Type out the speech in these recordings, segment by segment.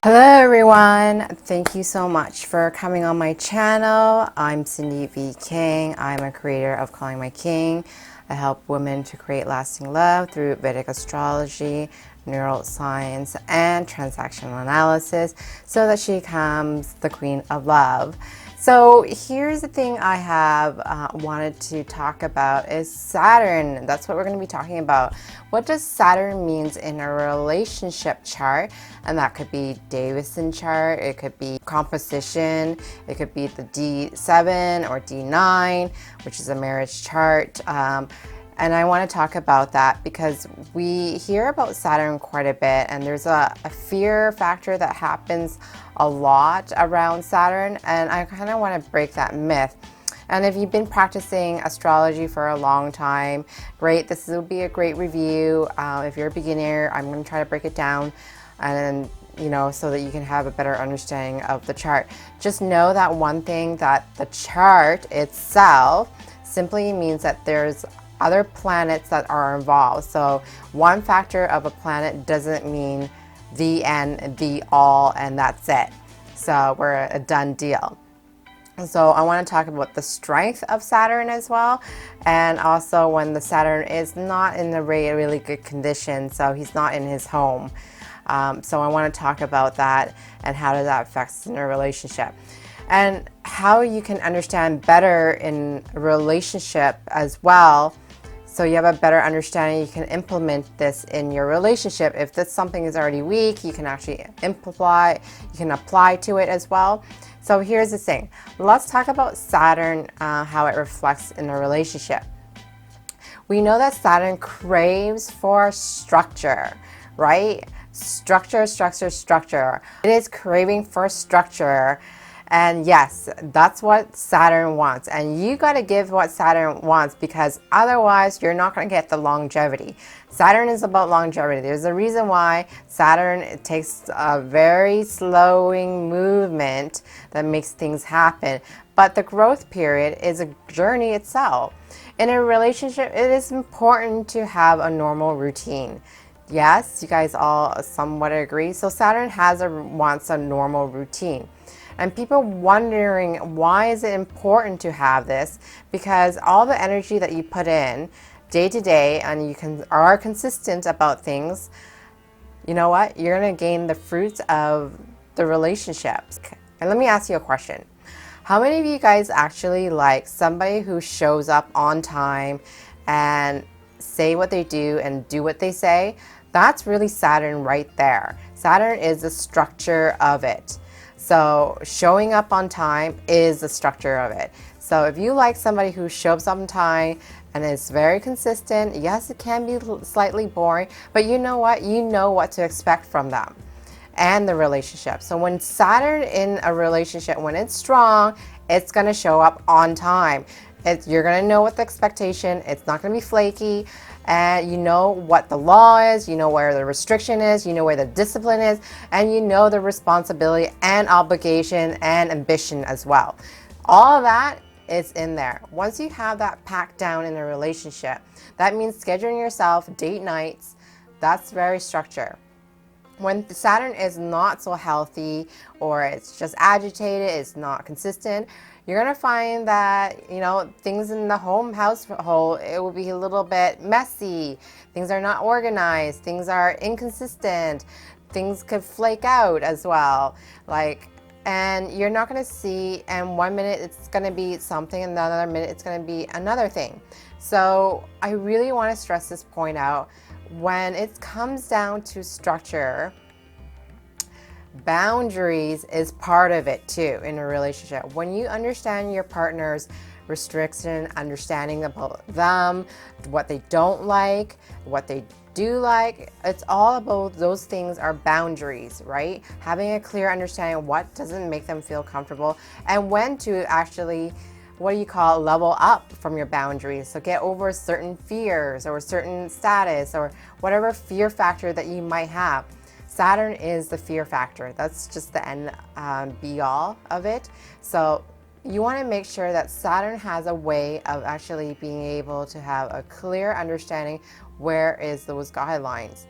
Hello everyone, thank you so much for coming on my channel. I'm Sindy V King. I'm a creator of Calling My King. I help women to create lasting love through Vedic astrology, neuroscience, and transactional analysis so that she becomes the queen of love. So here's the thing I have wanted to talk about is Saturn. That's what we're going to be talking about. What does Saturn means in a relationship chart? And that could be Davison chart, it could be composition, it could be the D7 or D9, which is a marriage chart. And I want to talk about that because we hear about Saturn quite a bit, and there's a fear factor that happens a lot around Saturn, and I kind of want to break that myth. And if you've been practicing astrology for a long time, great, this will be a great review. If you're a beginner, I'm going to try to break it down and so that you can have a better understanding of the chart. Just know that one thing, that the chart itself simply means that there's other planets that are involved. So one factor of a planet doesn't mean the end, the all, and that's it. So we're a done deal. So I want to talk about the strength of Saturn as well, and also when the Saturn is not in the really good condition, so he's not in his home. So I want to talk about that and how does that affect in a relationship, and how you can understand better in a relationship as well. So you have a better understanding, you can implement this in your relationship. If this something is already weak, you can actually apply to it as well. So here's the thing. Let's talk about Saturn, how it reflects in a relationship. We know that Saturn craves for structure, right? Structure, structure, structure. It is craving for structure. And yes, that's what Saturn wants. And you got to give what Saturn wants, because otherwise you're not going to get the longevity. Saturn is about longevity. There's a reason why Saturn takes a very slowing movement that makes things happen. But the growth period is a journey itself. In a relationship, it is important to have a normal routine. Yes, you guys all somewhat agree. So Saturn wants a normal routine. And people wondering, why is it important to have this? Because all the energy that you put in day to day, and you are consistent about things, you know what? You're going to gain the fruits of the relationships. And let me ask you a question. How many of you guys actually like somebody who shows up on time and say what they do and do what they say? That's really Saturn right there. Saturn is the structure of it. So showing up on time is the structure of it. So if you like somebody who shows up on time and is very consistent, yes, it can be slightly boring, but you know what? You know what to expect from them and the relationship. So when Saturn in a relationship, when it's strong, it's going to show up on time. You're going to know what the expectation. It's not going to be flaky. And you know what the law is, you know where the restriction is, you know where the discipline is, and you know the responsibility and obligation and ambition as well. All of that is in there. Once you have that packed down in a relationship, that means scheduling yourself date nights. That's very structured. When Saturn is not so healthy, or it's just agitated, it's not consistent, you're going to find that, things in the household, it will be a little bit messy. Things are not organized. Things are inconsistent. Things could flake out as well. And you're not going to see, and 1 minute it's going to be something, and another minute it's going to be another thing. So I really want to stress this point out. When it comes down to structure, boundaries is part of it too in a relationship. When you understand your partner's restriction, understanding about them, what they don't like, what they do like, it's all about those things are boundaries, right? Having a clear understanding of what doesn't make them feel comfortable and when to actually level up from your boundaries. So get over certain fears or certain status or whatever fear factor that you might have. Saturn is the fear factor. That's just the end be all of it. So you want to make sure that Saturn has a way of actually being able to have a clear understanding where is those guidelines.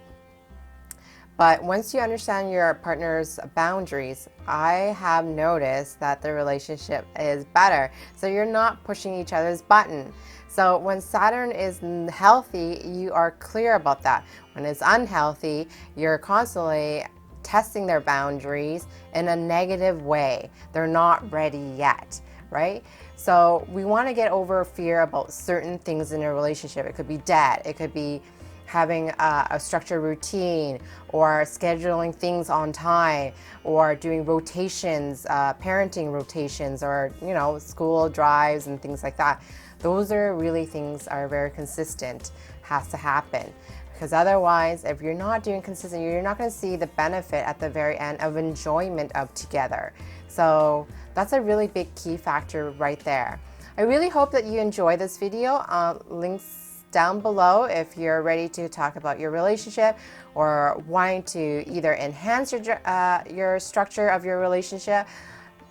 But once you understand your partner's boundaries, I have noticed that the relationship is better. So you're not pushing each other's button. So when Saturn is healthy, you are clear about that. When it's unhealthy, you're constantly testing their boundaries in a negative way. They're not ready yet, right? So we want to get over fear about certain things in a relationship. It could be debt, it could be having a structured routine, or scheduling things on time, or doing rotations, parenting rotations, or school drives and things like that. Those are really things are very consistent, has to happen. Because otherwise, if you're not doing consistent, you're not going to see the benefit at the very end of enjoyment of together. So that's a really big key factor right there. I really hope that you enjoy this video. Links down below if you're ready to talk about your relationship or wanting to either enhance your structure of your relationship.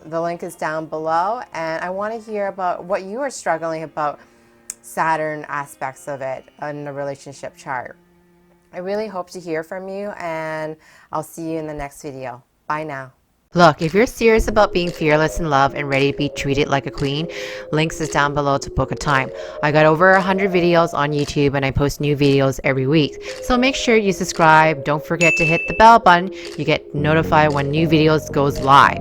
The link is down below, and I want to hear about what you are struggling about Saturn aspects of it in the relationship chart. I really hope to hear from you, and I'll see you in the next video. Bye now. Look, if you're serious about being fearless in love and ready to be treated like a queen, links is down below to book a time. I got over 100 videos on YouTube, and I post new videos every week. So make sure you subscribe. Don't forget to hit the bell button. You get notified when new videos goes live.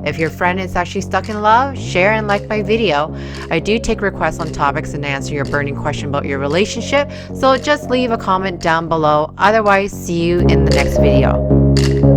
If your friend is actually stuck in love, share and like my video. I do take requests on topics and answer your burning question about your relationship. So just leave a comment down below. Otherwise, see you in the next video.